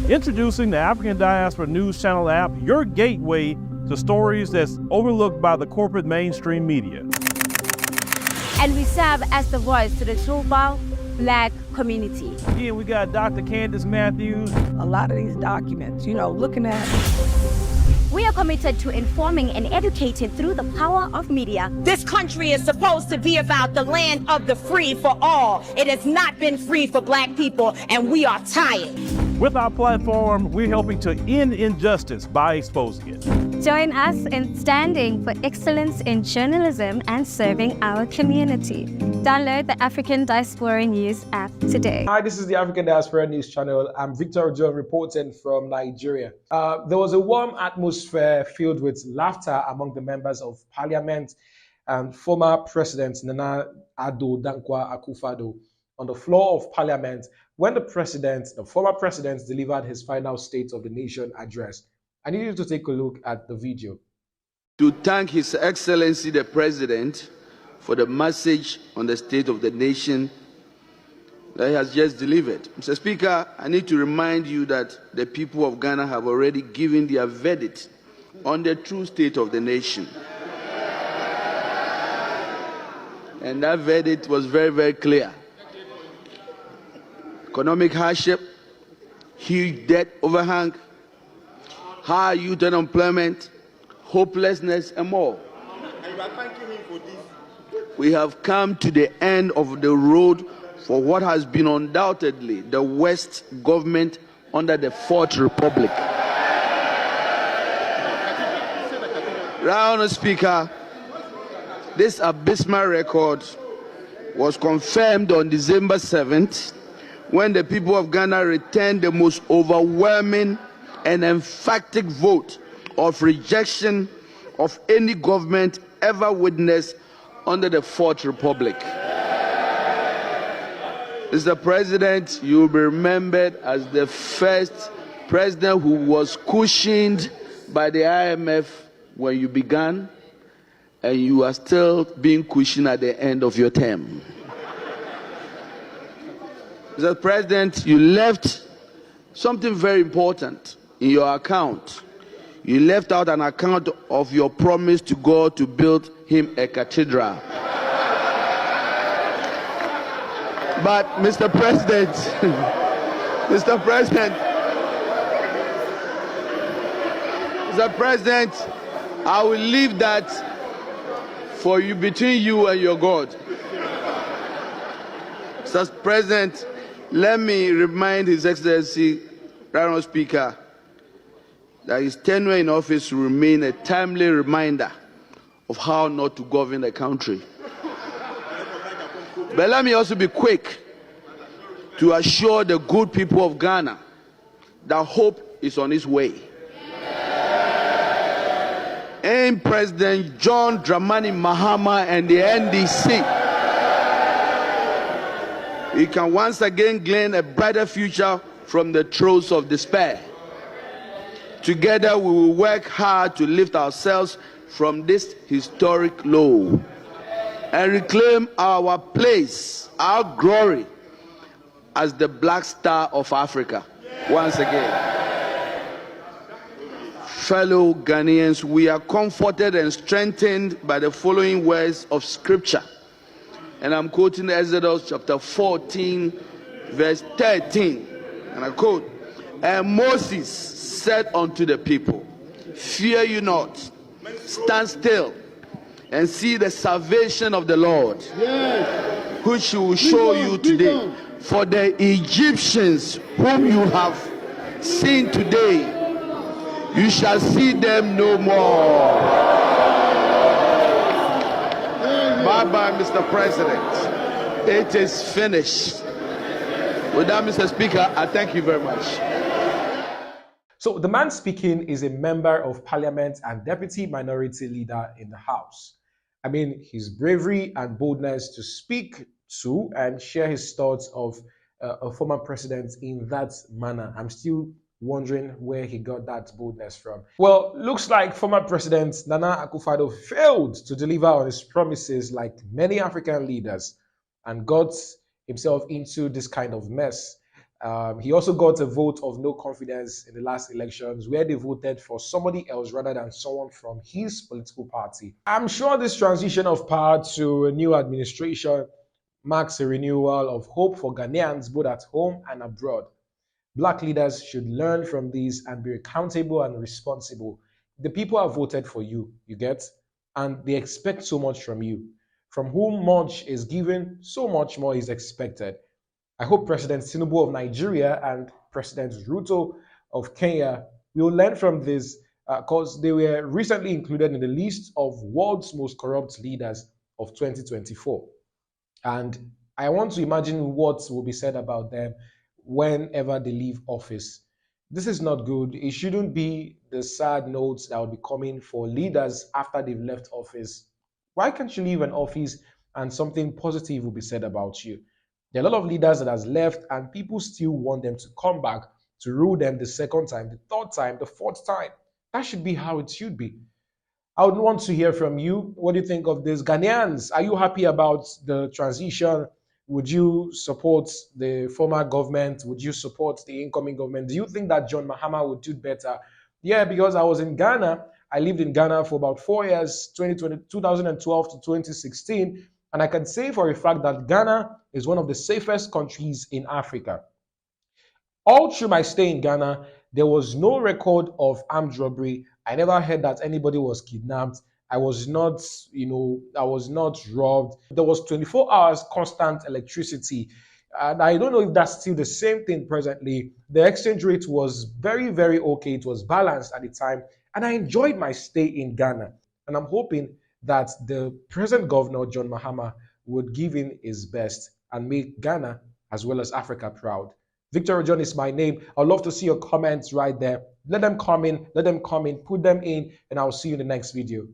Introducing the African Diaspora News Channel app, your gateway to stories that's overlooked by the corporate mainstream media. And we serve as the voice to the Toba Black community. Again, we got Dr. Candace Matthews. A lot of these documents, looking at. We are committed to informing and educating through the power of media. This country is supposed to be about the land of the free for all. It has not been free for Black people, and we are tired. With our platform, we're helping to end injustice by exposing it. Join us in standing for excellence in journalism and serving our community. Download the African Diaspora News app today. Hi, this is the African Diaspora News Channel. I'm Victor Odion reporting from Nigeria. There was a warm atmosphere filled with laughter among the members of Parliament and former President Nana Addo Dankwa Akufo-Addo on the floor of Parliament when the former president, delivered his final State of the Nation address. I need you to take a look at the video. To thank His Excellency the President for the message on the State of the Nation that he has just delivered. Mr. Speaker, I need to remind you that the people of Ghana have already given their verdict on the true state of the nation. And that verdict was very, very clear. Economic hardship, huge debt overhang, high youth unemployment, hopelessness, and more. And you are thanking him for this. We have come to the end of the road for what has been undoubtedly the worst government under the Fourth Republic. Honourable Speaker, this abysmal record was confirmed on December 7th when the people of Ghana returned the most overwhelming and emphatic vote of rejection of any government ever witnessed under the Fourth Republic. Mr. President, you will be remembered as the first president who was cushioned by the IMF when you began, and you are still being cushioned at the end of your term. Mr. President, you left something very important in your account. You left out an account of your promise to God to build him a cathedral. But Mr. President, Mr. President, I will leave that for you, between you and your God. Mr. President, let me remind His Excellency, Honourable Speaker, that his tenure in office will remain a timely reminder of how not to govern the country. But let me also be quick to assure the good people of Ghana that hope is on its way. And President John Dramani Mahama and the NDC, we can once again glean a brighter future from the throes of despair. Together we will work hard to lift ourselves from this historic low and reclaim our place, our glory as the Black Star of Africa once again. Fellow Ghanaians, we are comforted and strengthened by the following words of Scripture. And I'm quoting Exodus chapter 14, verse 13. And I quote, "And Moses said unto the people, Fear you not, stand still, and see the salvation of the Lord, which he will show you today. For the Egyptians whom you have seen today, you shall see them no more." Bye-bye, Mr. President. It is finished. With that, Mr. Speaker, I thank you very much. So the man speaking is a member of Parliament and Deputy Minority Leader in the House. I mean, his bravery and boldness to speak to and share his thoughts of a former president in that manner. I'm still wondering where he got that boldness from. Well, looks like former President Nana Akufo-Addo failed to deliver on his promises like many African leaders and got himself into this kind of mess. He also got a vote of no confidence in the last elections where they voted for somebody else rather than someone from his political party. I'm sure this transition of power to a new administration marks a renewal of hope for Ghanaians both at home and abroad. Black leaders should learn from this and be accountable and responsible. The people have voted for you, you get, and they expect so much from you. From whom much is given, so much more is expected. I hope President Tinubu of Nigeria and President Ruto of Kenya will learn from this because they were recently included in the list of world's most corrupt leaders of 2024. And I want to imagine what will be said about them whenever they leave office. This is not good. It shouldn't be the sad notes that will be coming for leaders after they've left office. Why can't you leave an office and something positive will be said about you? There are a lot of leaders that has left and people still want them to come back to rule them the second time, the third time, the fourth time. That should be how it should be. I would want to hear from you. What do you think of this? Ghanaians, are you happy about the transition? Would you support the former government? Would you support the incoming government? Do you think that John Mahama would do better? Yeah, because I was in Ghana. I lived in Ghana for about 4 years, 2012 to 2016. And I can say for a fact that Ghana is one of the safest countries in Africa. All through my stay in Ghana, there was no record of armed robbery. I never heard that anybody was kidnapped. I was not robbed. There was 24 hours constant electricity. And I don't know if that's still the same thing presently. The exchange rate was very, very okay. It was balanced at the time. And I enjoyed my stay in Ghana. And I'm hoping that the present governor, John Mahama, would give in his best and make Ghana as well as Africa proud. Victor Odion is my name. I'd love to see your comments right there. Let them come in, put them in, and I'll see you in the next video.